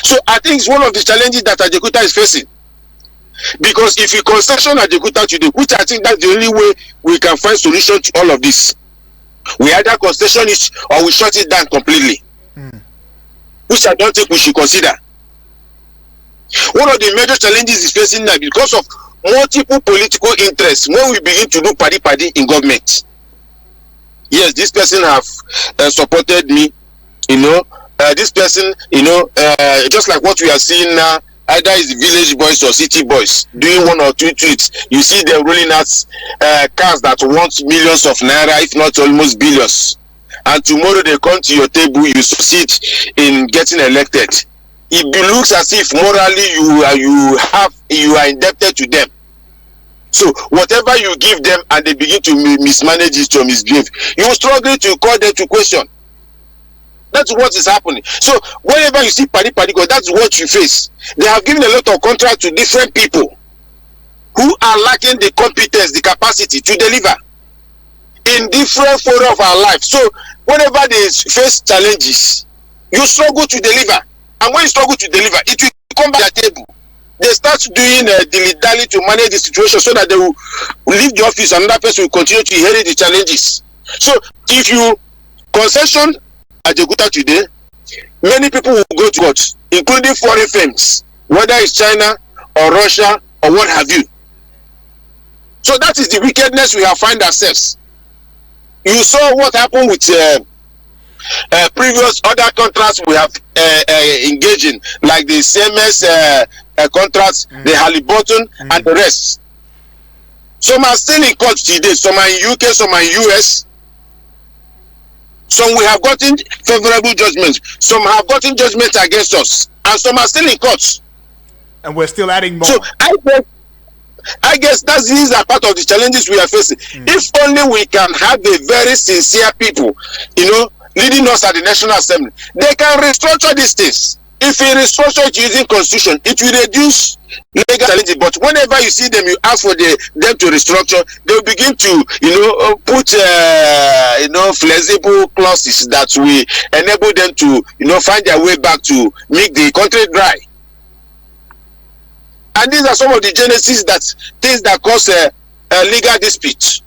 So I think it's one of the challenges that Ajaokuta is facing. Because if you concession Ajaokuta today, which I think that's the only way we can find solution to all of this, we either concession it or we shut it down completely. Which I don't think we should consider. One of the major challenges is facing now because of multiple political interests. When we begin to do party in government, yes, this person have supported me, this person, just like what we are seeing now, either it's village boys or city boys doing one or two tweets. You see them rolling out cars that want millions of naira, if not almost billions. And tomorrow they come to your table, you succeed in getting elected. It looks as if morally you are indebted to them. So whatever you give them and they begin to mismanage it or misbehave, you will struggle to call them to question. That's what is happening. So whenever you see party, that's what you face. They have given a lot of contract to different people who are lacking the competence, the capacity to deliver in different fora of our life. So whenever they face challenges, you struggle to deliver. And when you struggle to deliver, it will come back to the table. They start doing dilly-dally to manage the situation so that they will leave the office and another person will continue to inherit the challenges. So if you concession Ajaokuta today, many people will go to court, including foreign firms, whether it's China or Russia or what have you. So that is the wickedness we have found ourselves. You saw what happened with previous other contracts we have engaged in, like the CMS contracts, the Halliburton, and the rest. Some are still in court today. Some are in UK, some are in US. Some we have gotten favorable judgments. Some have gotten judgments against us, and some are still in court. And we're still adding more. So I guess these are part of the challenges we are facing. If only we can have a very sincere people, leading us at the National Assembly, they can restructure these things. If we restructure it using constitution, it will reduce legal challenges. But whenever you see them, you ask for them to restructure, they will begin to, put, flexible clauses that will enable them to, find their way back to make the country dry. And these are some of the genesis things that cause a legal dispute.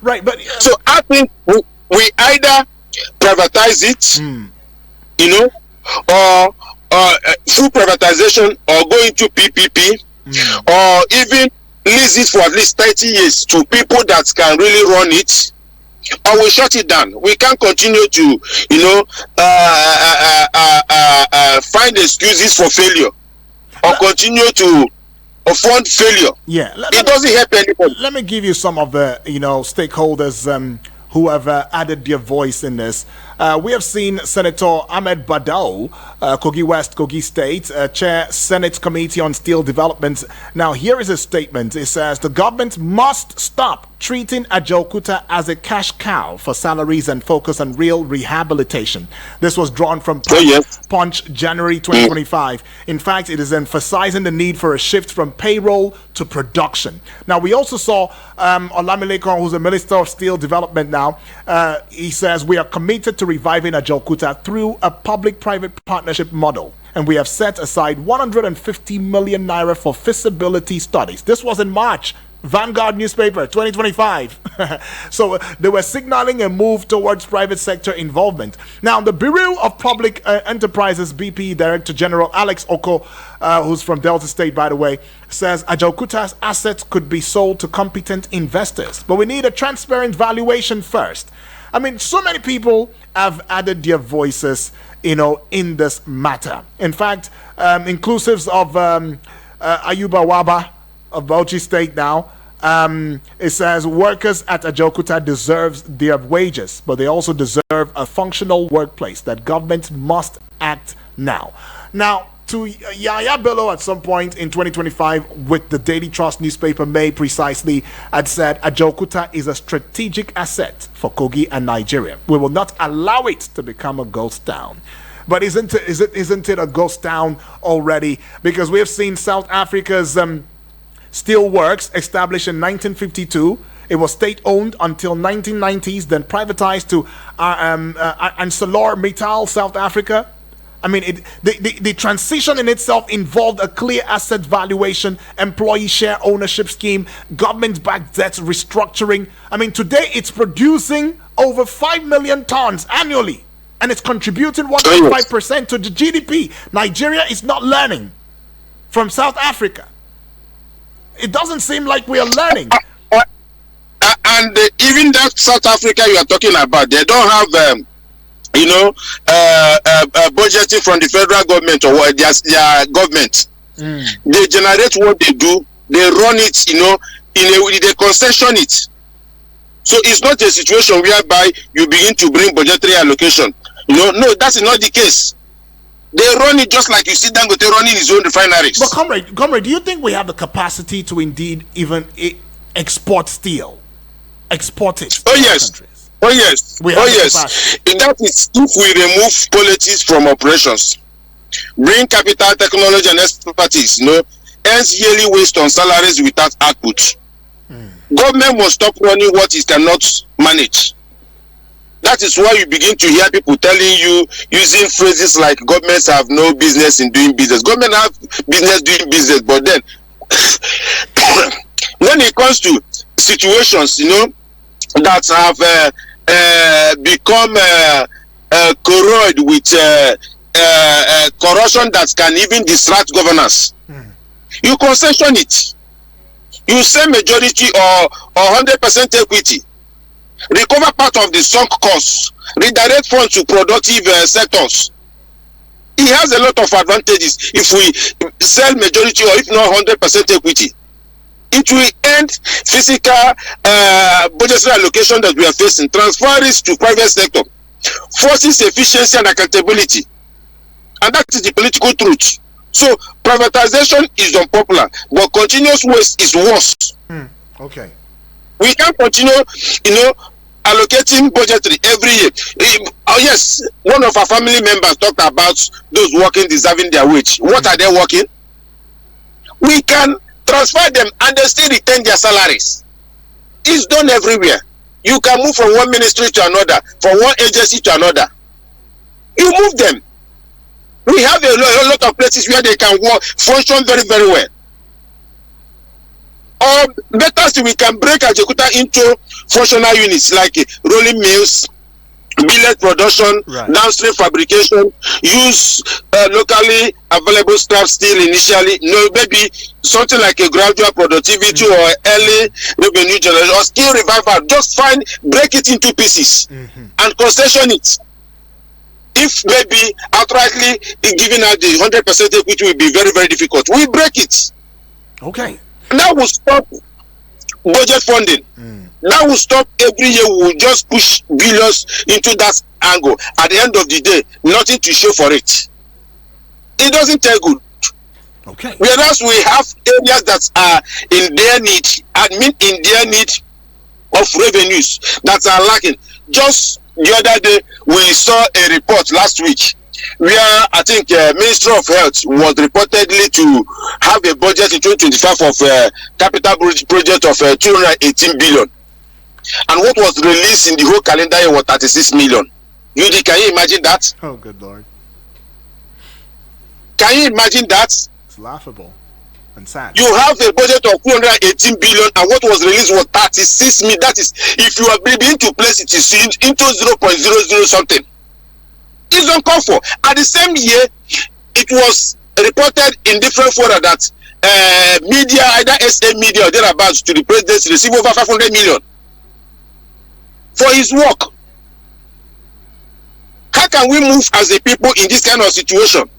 Right, but so I think we either privatize it, or through privatization, or go into PPP, or even lease it for at least 30 years to people that can really run it, or we shut it down. We can't continue to, find excuses for failure, or continue to fund failure. Yeah, it doesn't help anybody. Let me give you some of the stakeholders who have added their voice in this. We have seen Senator Ahmed Badao, Kogi West, Kogi State, Chair Senate Committee on Steel Development. Now, here is a statement. It says the government must stop treating Ajaokuta as a cash cow for salaries and focus on real rehabilitation. This was drawn from Punch, January 2025. In fact, it is emphasizing the need for a shift from payroll to production. Now, we also saw Olamilekan, who's the Minister of Steel Development now. He says we are committed to reviving Ajaokuta through a public-private partnership model. And we have set aside 150 million naira for feasibility studies. This was in March. Vanguard newspaper 2025. So they were signaling a move towards private sector involvement. Now, the Bureau of Public Enterprises BP Director General Alex Oko, who's from Delta State, by the way, says Ajaokuta's assets could be sold to competent investors, but we need a transparent valuation first. I mean, so many people have added their voices, in this matter. In fact, inclusives of Ayuba Waba of Bauchi State now, it says workers at Ajaokuta deserves their wages, but they also deserve a functional workplace. That government must act now. Now, to Yaya Bello at some point in 2025 with the Daily Trust newspaper May precisely had said Ajaokuta is a strategic asset for Kogi and Nigeria. We will not allow it to become a ghost town. But isn't it a ghost town already? Because we have seen South Africa's Steel Works, established in 1952. It was state-owned until 1990s, then privatized to ArcelorMittal South Africa. I mean, the transition in itself involved a clear asset valuation, employee share ownership scheme, government-backed debt restructuring. I mean, today it's producing over 5 million tons annually, and it's contributing 1.5% to the GDP. Nigeria is not learning from South Africa. It doesn't seem like we are learning. And even that South Africa you are talking about, they don't have, budgeting from the federal government or their government. They generate what they do, they run it, they concession it. So it's not a situation whereby you begin to bring budgetary allocation. No, that is not the case. They run it just like you see Dangote running his own refineries. But comrade, do you think we have the capacity to indeed even export steel? Export it. Oh yes. Countries? Oh yes. That is if we remove politics from operations, bring capital, technology, and expertise. Earns yearly waste on salaries without output. Government must stop running what it cannot manage. That is why you begin to hear people telling you, using phrases like governments have no business in doing business. Government have business doing business, but then when it comes to situations, that have become corroded with corruption that can even distract governance, you concession it. You say majority or 100% equity. Recover part of the sunk costs, redirect funds to productive sectors. It has a lot of advantages if we sell majority or if not 100% equity. It will end physical budgetary allocation that we are facing, transfer it to private sector, forces efficiency and accountability. And that is the political truth. So privatization is unpopular, but continuous waste is worse. Okay. We can't continue, allocating budgetary every year. Yes, one of our family members talked about those working deserving their wage. What are they working? We can transfer them and they still retain their salaries. It's done everywhere. You can move from one ministry to another, from one agency to another. You move them. We have a lot of places where they can work, function very, very well. Or better still, we can break Ajaokuta into functional units like rolling mills, billet production, downstream fabrication, use locally available scrap steel initially, maybe something like a gradual productivity or early revenue generation or skill revival. Just break it into pieces and concession it. If maybe outrightly giving out the 100% equity will be very, very difficult, we break it. Okay. That will stop budget funding. That will stop every year. We will just push billions into that angle. At the end of the day, nothing to show for it. It doesn't tell good. Okay. Whereas we have areas that are in their need of revenues that are lacking. Just the other day, we saw a report last week where I think Ministry of Health was reportedly to have a budget in 2025 of capital project of 218 billion. And what was released in the whole calendar year was 36 million. Can you imagine that? Oh, good Lord. Can you imagine that? It's laughable and sad. You have a budget of 218 billion and what was released was 36 million. That is, if you are beginning to place it into 0.00 something. It's uncalled for. At the same year, it was reported in different fora that media, either SA media or thereabouts, to the president receive over 500 million for his work. How can we move as a people in this kind of situation?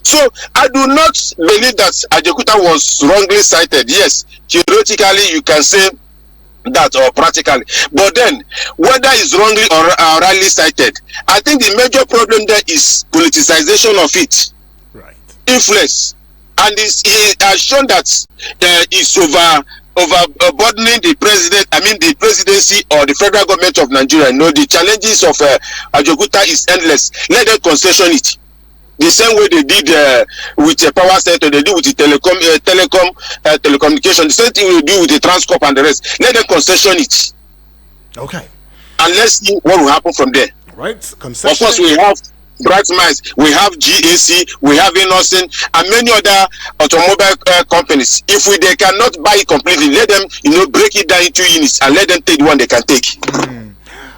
So I do not believe that Ajaokuta was wrongly cited. Yes, theoretically you can say that or practically, but then whether it's wrongly or rightly cited, I think the major problem there is politicization of it, influence, and it has shown that it's overburdening the presidency or the federal government of Nigeria. The challenges of Ajaokuta is endless. Let them concession it. The same way they did with the power sector, they do with the telecommunication. The same thing we do with the Transcorp and the rest. Let them concession it. Okay. And let's see what will happen from there. Right. Concession. Of course, we have bright minds. We have GAC, we have Innocent, and many other automobile companies. If they cannot buy it completely, let them, break it down into units and let them take the one they can take.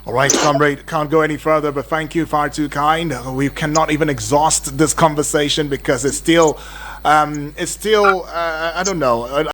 All right, comrade, can't go any further, but thank you, far too kind. We cannot even exhaust this conversation because it's still, I don't know.